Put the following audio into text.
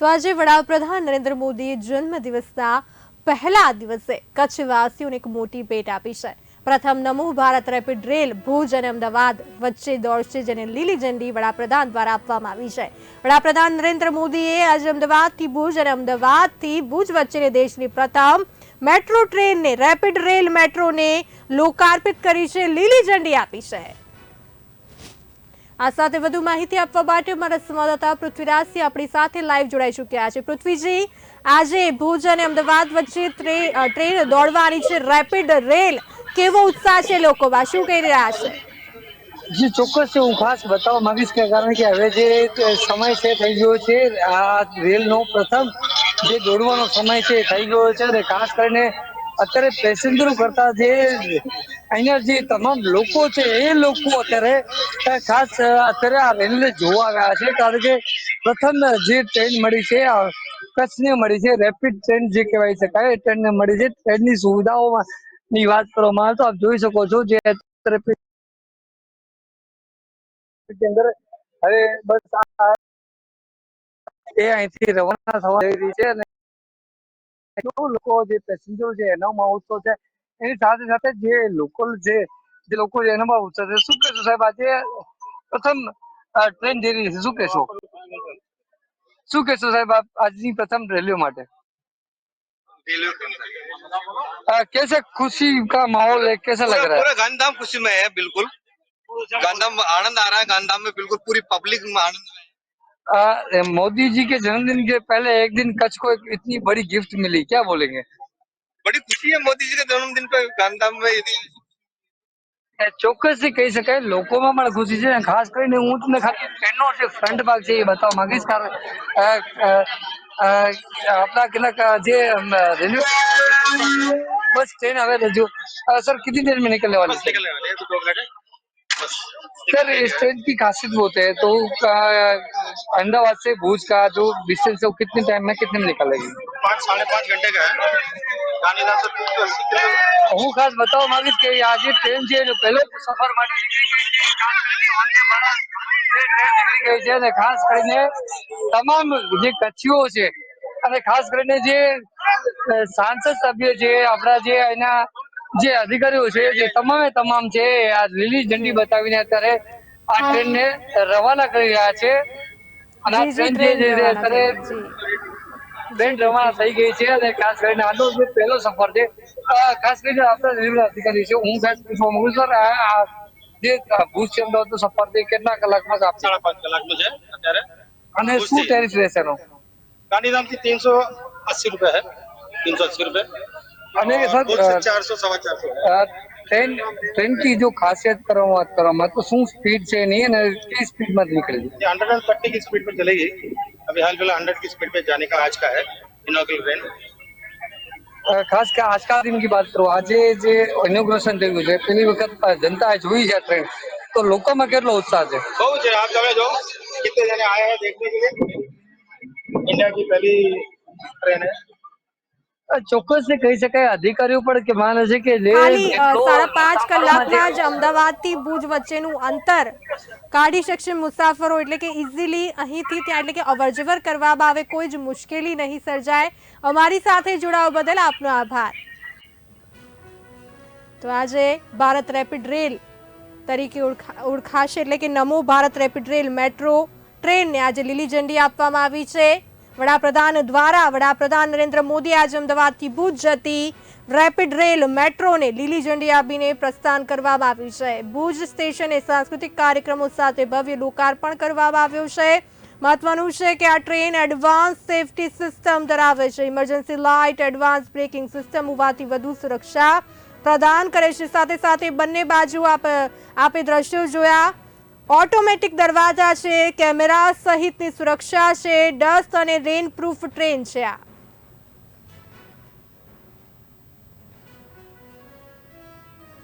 તો આજે વડાપ્રધાન નરેન્દ્ર મોદીએ જન્મદિવસના પહેલા દિવસે કચ્છવાસીઓને એક મોટી ભેટ આપી છે। પ્રથમ નમો ભારત રેપિડ રેલ ભુજ અને અમદાવાદ વચ્ચે દોડશે, જેને લીલી ઝંડી વડાપ્રધાન દ્વારા આપવામાં આવી છે। વડાપ્રધાન નરેન્દ્ર મોદીએ આજે અમદાવાદથી ભુજ અને અમદાવાદથી ભુજ વચ્ચેની દેશની પ્રથમ મેટ્રો ટ્રેનને રેપિડ રેલ મેટ્રોને લોકાર્પિત કરી છે, લીલી ઝંડી આપી છે। આ સાથે વધુ માહિતી આપવા માટે અમારા સંવાદદાતા પૃથ્વીરાજસિંહ આપણી સાથે લાઈવ જોડાઈ ચૂક્યા છે। પૃથ્વીજી, આજે ભુજ અને અમદાવાદ વચ્ચે ટ્રેન દોડવાની છે, રેપિડ રેલ, કેવો ઉત્સાહ છે લોકોમાં, શું કહી રહ્યા છે? જી ચોક્કસ હું ખાસ બતાવવા માંગીશ કે કારણ કે હવે જે સમય છે થઈ ગયો છે, આ રેલનો પ્રથમ જે દોડવાનો સમય છે થઈ ગયો છે અને ખાસ કરીને અત્યારે પેસેન્જરો કરતા જે અહીંયા જે તમામ લોકો છે એ લોકો અત્યારે ખાસ અત્યારે આ રેલને જોવા આવ્યા છે, કારણ કે પ્રથમ જે ટ્રેન મળી છે કચ્છને મળી છે, રેપિડ ટ્રેન જે કહેવાય શકાય એ ટ્રેનને મળી છે। ટ્રેનની સુવિધાઓમાં ની વાત કરવામાં આવે તો આપ જોઈ શકો છો જે અંદર હવે બસ એ અહીંથી રવાના થવા જઈ રહી છે અને લોકો જે પેસેન્જરો છે એનો મહોત્સવ છે, એની સાથે સાથે જે લોકલ જે લોકો એનામાં ઉતરશે। શું કહેશો સાહેબ, આજે પ્રથમ ટ્રેન જઈ રહી છે, શું કહેશો સાહેબ આપ આજની પ્રથમ રેલીઓ માટે? कैसे खुशी का माहौल है, कैसा लग रहा है? पूरा गांधीधाम खुशी में है, बिल्कुल गांधीधाम आनंद आ रहा है। गांधीधाम में बिल्कुल पूरी पब्लिक में आनंद है। मोदी जी के जन्मदिन के पहले एक दिन कच्छ को एक इतनी बड़ी गिफ्ट मिली, क्या बोलेंगे? बड़ी खुशी है मोदी जी के जन्मदिन पे गांधीधाम में यदि ચોક્કસથી કહી શકાય લોકોમાં પણ ખુશી છે। ખાસ કરીને હું તમને ખાલી ટ્રેનનો જે ફ્રન્ટ ભાગ છે એ બતાવવા માંગીશ, કારણ આપણા કેટલાક જે રેલવે बस ट्रेन अवे रजू सर कितनी देर में निकलने वाली है? निकलने वाले हैं, 2 मिनट है बस। सर इस ट्रेन की खासियत होते हैं तो अहमदाबाद से भुज का जो डिस्टेंस है वो कितने टाइम में कितने में निकलेगी? 5-5.5 घंटे का है। गांधीधाम से 380 किलोमीटर। હું ખાસ બતાવવા માંગીશ કે આ જે ટ્રેન છે એનો પહેલો સફર માટે નીકળી ગઈ છે, ખાસ કરીને વંદે ભારત જે ટ્રેન નીકળી ગઈ છે અને ખાસ કરીને તમામ જે કચ્છીઓ છે અને ખાસ કરીને જે સાંસદ સભ્ય છે, આપણા જે એના જે અધિકારીઓ છે જે તમામ છે આ લીલી ઝંડી બતાવીને અત્યારે આ ટ્રેનને રવાના કરી રહ્યા છે અને આ જી, ટ્રેન જે ટ્રેન છે રવાના થઈ અત્યારે ગઈ, જી ટ્રેન જી રવાના થઈ પૃથ્વીજી। ગઈ છે અને ખાસ કરીને આનો જે પહેલો સફર છે, ખાસ કરીને આપણા રેલવે અધિકારી છે, હું ખાસ પૂછવા માંગુ છું સર, આ જે ભુજ થી અમદાવાદનો સફર છે કેટલા કલાકમાં કાપશે 5.5 કલાકનો છે અત્યારે। અને શું ટેરિફ રહેશે એનો? गांधीधाम से 380 रुपए है, 380 रुपए અને और સર भुज से 400-450 है। ટ્રેન की जो खासियत કરવામાં તો શું સ્પીડ છે એની અને કઈ સ્પીડમાં નીકળે છે? ये 130 की स्पीड पर चलेगी। अभी हाल फिलहाल 100 की स्पीड पे जाने का आज का है इनॉग्रेल ट्रेन। ખાસ કે આજકા દિન की बात करो, આજે જે ઇનોગ્રેશન થયું છે પેલી વખત જનતાએ જોઈ છે ટ્રેન, તો લોકોમાં કેટલો ઉત્સાહ છે? बहुत है, आप जगह जो कितने जने आए हैं देखने के लिए। इंडिया की पहली ट्रेन है। ચોક્કસથી કહી શકાય અધિકારીઓ પણ કે માને છે કે જે ખાલી એટલો 5.5 મુસાફરોમાં જે કલાકમાં જ અમદાવાદથી ભુજ વચ્ચેનું અંતર કાઢી શકશે મુસાફરો, એટલે કે ઇઝીલી અહીંથી ત્યાં, એટલે કે અવરજવર કરવામાં આવે, કોઈ જ મુશ્કેલી નહીં સર્જાય। અમારી સાથે જોડાવા બદલ આપનો આભાર। તો આજે ભારત રેપિડ રેલ તરીકે ઓળખાશે, એટલે કે નમો ભારત રેપિડ રેલ મેટ્રો ટ્રેનને આજે લીલી ઝંડી આપવામાં આવી છે વડાપ્રધાન દ્વારા। વડાપ્રધાન નરેન્દ્ર મોદી આજે અમદાવાદથી ભુજ જતી રેપિડ રેલ મેટ્રોને લીલી ઝંડી આપીને પ્રસ્થાન કરવામાં આવ્યું છે। ભુજ સ્ટેશને સાંસ્કૃતિક કાર્યક્રમો સાથે ભવ્ય લોકાર્પણ કરવામાં આવ્યું છે। મહત્વનું છે કે આ ટ્રેન એડવાન્સ સેફટી સિસ્ટમ ધરાવે છે, emergency light, advance braking system હોવાથી વધુ સુરક્ષા પ્રદાન કરે છે। સાથે સાથે બંને બાજુ આપે દ્રશ્યો જોયા, ઓટોમેટિક દરવાજા છે, કેમેરા સહિતની સુરક્ષા છે, ડસ્ટ અને રેન પ્રૂફ ટ્રેન છે આ।